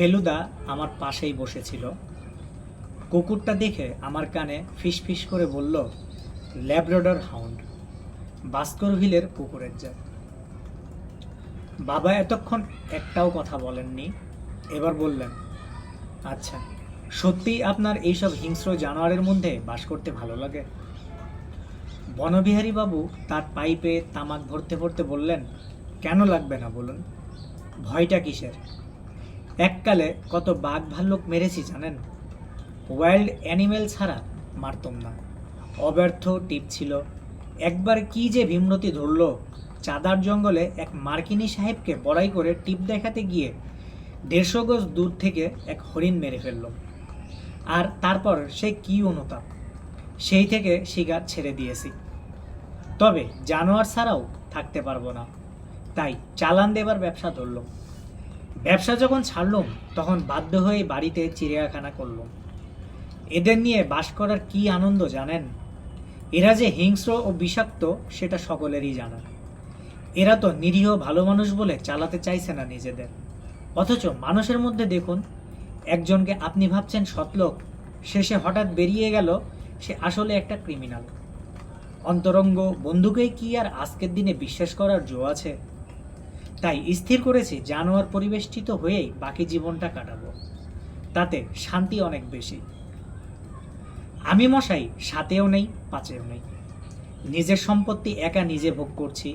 ফেলুদা আমার পাশেই বসেছিল। কুকুরটা দেখে আমার কানে ফিসফিস করে বলল, ল্যাব্রাডর হাউন্ড, বাস্করভিলের কুকুরের জাত। বাবা এতক্ষণ একটাও কথা বলেননি। এবার বললেন, আচ্ছা, সত্যিই আপনার এইসব হিংস্র জানোয়ারের মধ্যে বাস করতে ভালো লাগে? বনবিহারী বাবু তার পাইপে তামাক ভরতে ভরতে বললেন, কেন লাগবে না বলুন? ভয়টা কিসের? এককালে কত বাঘ ভাল্লুক মেরেছি জানেন? ওয়াইল্ড অ্যানিমেল ছাড়া মারতম না। অব্যর্থ টিপ ছিল। একবার কি যে ভীমরতি ধরল, চাঁদার জঙ্গলে এক মার্কিনী সাহেবকে বড়াই করে টিপ দেখাতে গিয়ে 150 গজ দূর থেকে এক হরিণ মেরে ফেলল। আর তারপর সে কি অনুতাপ! সেই থেকে শিকার ছেড়ে দিয়েছি। তবে জানোয়ার ছাড়াও থাকতে পারবো না, তাই চালান দেবার ব্যবসা ধরলাম। ব্যবসা যখন ছাড়লুম তখন বাধ্য হয়ে বাড়িতে চিড়িয়াখানা করলুম। এদের নিয়ে বাস করার কি আনন্দ জানেন? এরা যে হিংস্র ও বিষাক্ত সেটা সকলেরই জানা। এরা তো নিরীহ ভালো মানুষ বলে চালাতে চাইছে না নিজেদের, অথচ মানুষের মধ্যে দেখুন, একজনকে আপনি ভাবছেন সৎলোক, শেষে হঠাৎ বেরিয়ে গেল সে আসলে একটা ক্রিমিনাল। অন্তরঙ্গ বন্ধুকেই কি আর আজকের দিনে বিশ্বাস করার জো আছে? তাই স্থির করেছি জানোয়ার পরিবেষ্টিত হয়েই বাকি জীবনটা কাটাবো, তাতে শান্তি অনেক বেশি। আমি মশাই সাতেও নেই, পাঁচেও নেই। নিজের সম্পত্তি একা নিজে ভোগ করছি,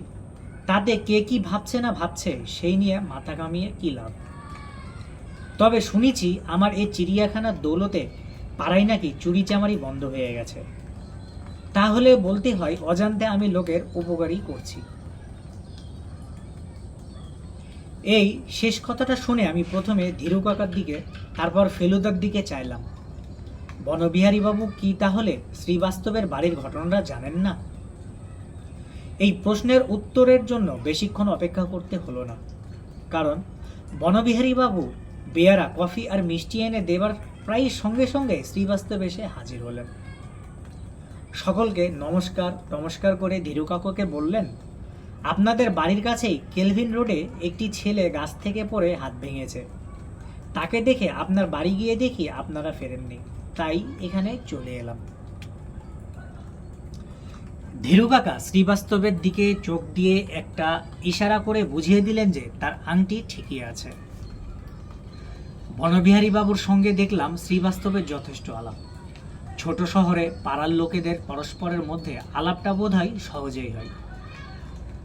তাতে কে কি ভাবছে না ভাবছে সেই নিয়ে মাথা কামিয়ে কি লাভ? তবে শুনেছি আমার এই চিড়িয়াখানার দৌলতে পাড়ায় নাকি চুরিচামারি বন্ধ হয়ে গেছে। তাহলে বলতে হয় অজান্তে আমি লোকের উপকারই করছি। এই শেষ কথাটা শুনে আমি প্রথমে ধীরু কাকার দিকে, তারপর ফেলুদার দিকে চাইলাম। বনবিহারী বাবু কি তাহলে শ্রীবাস্তবের বাড়ির ঘটনাটা জানেন না? এই প্রশ্নের উত্তরের জন্য বেশিক্ষণ অপেক্ষা করতে হলো না, কারণ বনবিহারী বাবু বেয়ারা কফি আর মিষ্টি এনে দেবার প্রায় সঙ্গে সঙ্গে শ্রীবাস্তব এসে হাজির হলেন। সকলকে নমস্কার নমস্কার করে ধীরু কাকুকে বললেন, আপনাদের বাড়ির কাছেই কেলভিন রোডে একটি ছেলে গাছ থেকে পড়ে হাত ভেঙেছে। তাকে দেখে আপনার বাড়ি গিয়ে দেখি আপনারা ফেরেননি, তাই এখানে চলে এলাম। ধীরু কাকা শ্রীবাস্তবের দিকে চোখ দিয়ে একটা ইশারা করে বুঝিয়ে দিলেন যে তার আংটি ঠিকই আছে। বনবিহারী বাবুর সঙ্গে দেখলাম শ্রীবাস্তবের যথেষ্ট আলাপ। ছোট শহরে পাড়ার লোকেদের পরস্পরের মধ্যে আলাপটা বোধহয় সহজেই হয়।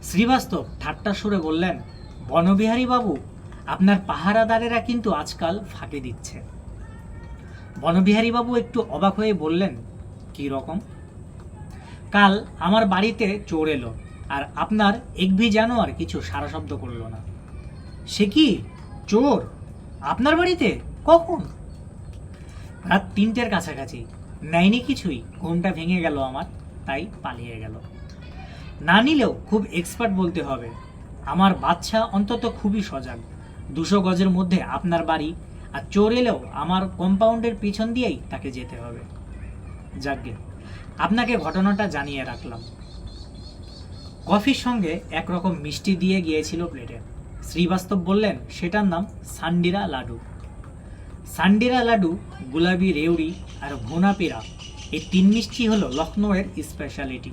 শ্রীবাস্তব ঠাট্টা সুরে বললেন, বনবিহারী বাবু, আপনার পাহারাদারেরা কিন্তু আজকাল ফাঁকি দিচ্ছে। বনবিহারী বাবু একটু অবাক হয়ে বললেন, কি রকম? কাল আমার বাড়িতে চোর এলো, আর আপনার একভি জানোয়ার কিছু সারা শব্দ করলো না। সে কি, চোর আপনার বাড়িতে? কখন? রাত 3টের কাছাকাছি। নেয়নি কিছুই, ঘুমটা ভেঙে গেল আমার, তাই পালিয়ে গেল। না নিলেও খুব এক্সপার্ট বলতে হবে। আমার বাচ্চা অন্তত খুবই সজাগ। 200 গজের মধ্যে আপনার বাড়ি, আর চোর এলেও আমার কম্পাউন্ডের পিছন দিয়েই তাকে যেতে হবে। যাকগে, আপনাকে ঘটনাটা জানিয়ে রাখলাম। কফির সঙ্গে একরকম মিষ্টি দিয়ে গিয়েছিল প্লেটে। শ্রীবাস্তব বললেন, সেটার নাম সান্ডিরা লাডু। সান্ডিরা লাডু, গুলাবি রেউড়ি আর ভুনা পেড়া, এই 3 মিষ্টি হলো লখনৌয়ের স্পেশালিটি।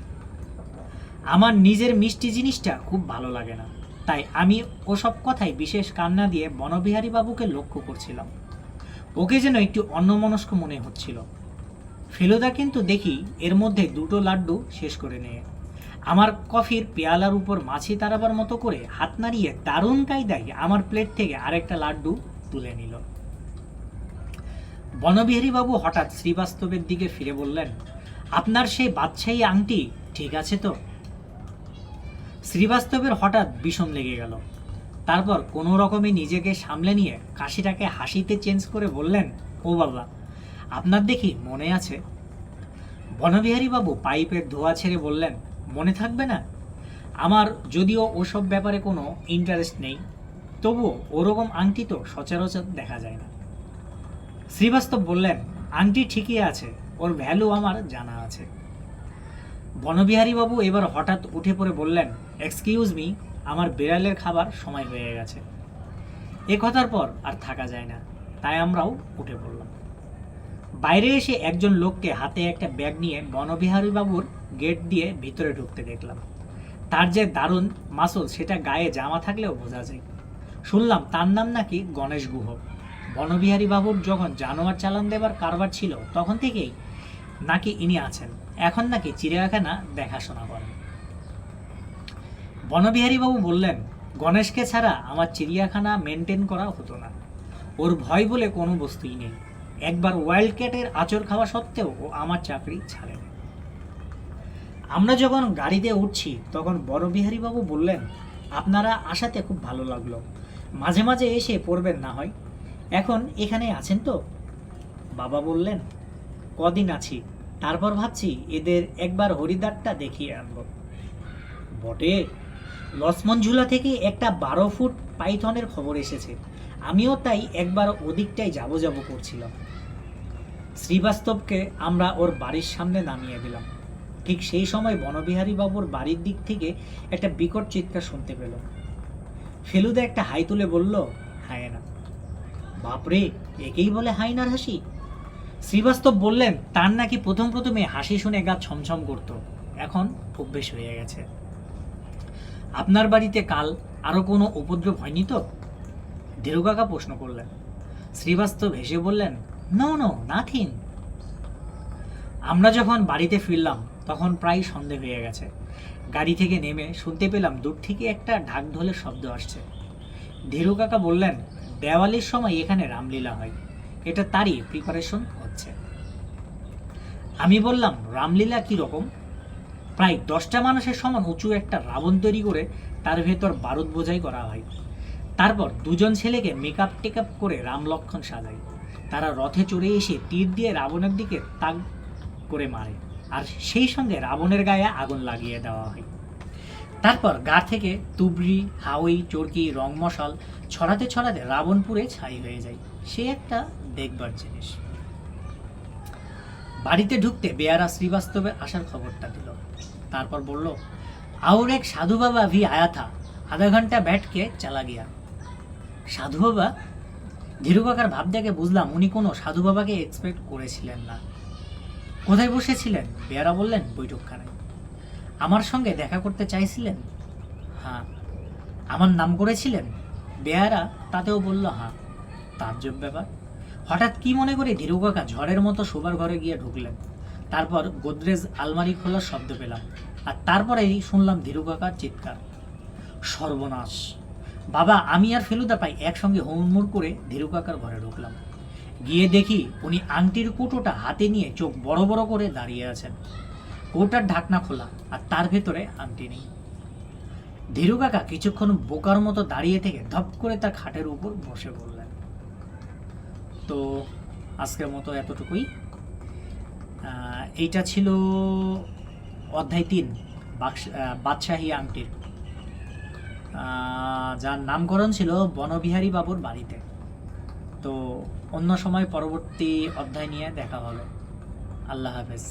আমার নিজের মিষ্টি জিনিসটা খুব ভালো লাগে না, তাই আমি ওসব কথায় বিশেষ কান্না দিয়ে বনবিহারী বাবুকে লক্ষ্য করছিলাম। ওকে যেন একটু অন্যমনস্ক মনে হচ্ছিল। ফেলুদা কিন্তু দেখি এর মধ্যে 2টো লাড্ডু শেষ করে নিয়ে আমার কফির পেয়ালার উপর মাছি তাড়াবার মতো করে হাত নাড়িয়ে দারুণ কায়দায় আমার প্লেট থেকে আরেকটা লাড্ডু তুলে নিল। বনবিহারী বাবু হঠাৎ শ্রীবাস্তবের দিকে ফিরে বললেন, আপনার সেই বাদশাহী আংটি ঠিক আছে তো? শ্রীবাস্তবের হঠাৎ বিষম লেগে গেল। তারপর কোনো রকমে নিজেকে সামলে নিয়ে কাশিটাকে হাসিতে চেঞ্জ করে বললেন, ও বাবা, আপনার দেখি মনে আছে। বনবিহারী বাবু পাইপের ধোঁয়া ছেড়ে বললেন, মনে থাকবে না? আমার যদিও ওসব ব্যাপারে কোনো ইন্টারেস্ট নেই, তবুও ওরকম আংটি তো সচরাচর দেখা যায় না। শ্রীবাস্তব বললেন, আংটি ঠিকই আছে, ওর ভ্যালু আমার জানা আছে। বনবিহারী বাবু এবার হঠাৎ উঠে পড়ে বললেন, এক্সকিউজ মি, আমার বিড়ালের খাবার সময় হয়ে গেছে। এ কথার পর আর থাকা যায় না। তাই আমরাও উঠে পড়লাম। বাইরে এসে একজন লোককে হাতে একটা ব্যাগ নিয়ে বনবিহারী বাবুর গেট দিয়ে ভিতরে ঢুকতে দেখলাম। তার যে দারুণ মাসল সেটা গায়ে জামা থাকলেও বোঝা যায়। শুনলাম তার নাম নাকি গণেশ গুহ। বনবিহারী বাবুর যখন জানোয়ার চালান দেবার কারবার ছিল তখন থেকেই নাকি ইনি আছেন। এখন নাকি চিড়িয়াখানা দেখাশোনা করেন। বনবিহারী বাবু বললেন, গণেশকে ছাড়া আমার চিড়িয়াখানা মেনটেন করা হতো না। ওর ভয় বলে কোনো বস্তুই নেই। একবার ওয়াইল্ড ক্যাটের আঁচড় খাওয়া সত্ত্বেও ও আমার চাকরি ছাড়েনি। আমরা যখন গাড়িতে উঠছি তখন বনবিহারী বাবু বললেন, আপনারা আসাতে খুব ভালো লাগলো। মাঝে মাঝে এসে পড়বেন না হয়। এখন এখানে আছেন তো? বাবা বললেন, কদিন আছি, তারপর ভাবছি এদের একবার হরিদ্বারটা দেখিয়ে আনবো। বটে, লক্ষ্মণ ঝুলা থেকে একটা 12 ফুট পাইথনের খবর এসেছে। আমিও তাই একবার ওদিকটাই যাব করছিলাম। শ্রীবাস্তবকে আমরা ওর বাড়ির সামনে নামিয়ে দিলাম। ঠিক সেই সময় বনবিহারী বাবুর বাড়ির দিক থেকে একটা বিকট চিৎকার শুনতে পেল। ফেলুদা একটা হাই তুলে বলল, হায়না। বাপরে, একেই বলে হায়নার হাসি? শ্রীবাস্তব বললেন, তার নাকি প্রথমে হাসি শুনে গা ছমছম করত, এখন অভ্যেস হয়ে গেছে। আপনার বাড়িতে কাল আরো কোনো উপদ্রব হয়নি তো? ধীরু কাকা প্রশ্ন করলেন। শ্রীবাস্তব হেসে বললেন, নো নো, নাথিং। আমরা যখন বাড়িতে ফিরলাম তখন প্রায় সন্ধে হয়ে গেছে। গাড়ি থেকে নেমে শুনতে পেলাম দূর থেকে একটা ঢাক ঢোলের শব্দ আসছে। ধীরু কাকা বললেন, দেওয়ালির সময় এখানে রামলীলা হয়, এটা তারই প্রিপারেশন হচ্ছে। আমি বললাম, রামলীলা কি রকম? প্রায় 10টা মানুষের সমান উঁচু একটা রাবণ তৈরি করে তার ভেতর বারুদ বোঝাই করা হয়। তারপর দুজন ছেলেকে মেকআপ টেকআপ করে রাম লক্ষণ সাজায়। তারা রথে চড়ে এসে তীর দিয়ে রাবণের দিকে তাক করে মারে, আর সেই সঙ্গে রাবণের গায়ে আগুন লাগিয়ে দেওয়া হয়। তারপর গা থেকে তুবড়ি, হাওই, চরকি, রং মশাল ছড়াতে ছড়াতে রাবণ পুড়ে ছাই হয়ে যায়। সে একটা দেখবার জিনিস। বাড়িতে ঢুকতে বেয়ারা শ্রীবাস্তবের আসার খবরটা দিল। তারপর বলল, और एक साधु बाबा भी आया था, आधा घंटा बैठ के चला गया। সাধু বাবা? ধীরু কাকার ভাব দেখে বুঝলাম উনি কোনো সাধু বাবাকে এক্সপেক্ট করেছিলেন না। কোথায় বসেছিলেন? বেয়ারা বললেন, বৈঠকখানায়। আমার সঙ্গে দেখা করতে চাইছিলেন? হ্যাঁ। আমার নাম করেছিলেন? বেয়ারা তাতেও বলল, হ্যাঁ। তাজ্জব ব্যাপার। হঠাৎ কি মনে করে ধীরু কাকা ঝড়ের মতো শোবার ঘরে গিয়ে ঢুকলেন। তারপর গোদরেজ আলমারি খোলার শব্দ পেলাম, আর তারপরেই শুনলাম ধীরু কাকার চিৎকার, সর্বনাশ! বাবা, আমি আর ফেলুদা পাই একসঙ্গে হুড়মুড় করে ধীরু কাকার ঘরে ঢুকলাম। গিয়ে দেখি উনি আংটির কৌটোটা হাতে নিয়ে চোখ বড় বড় করে দাঁড়িয়ে আছেন। কৌটার ঢাকনা খোলা, আর তার ভেতরে আংটি নেই। ধীরু কাকা কিছুক্ষণ বোকার মতো দাঁড়িয়ে থেকে ধপ করে তার খাটের উপর বসে পড়লেন। তো আজকের মতো এতটুকুই। এইটা ছিল অধ্যায় 3, বাদশাহী আংটির, যার নামকরণ ছিল বনবিহারী বাবুর বাড়িতে। তো অন্য সময় পরবর্তী অধ্যায় নিয়ে দেখা হবে। আল্লাহ হাফেজ।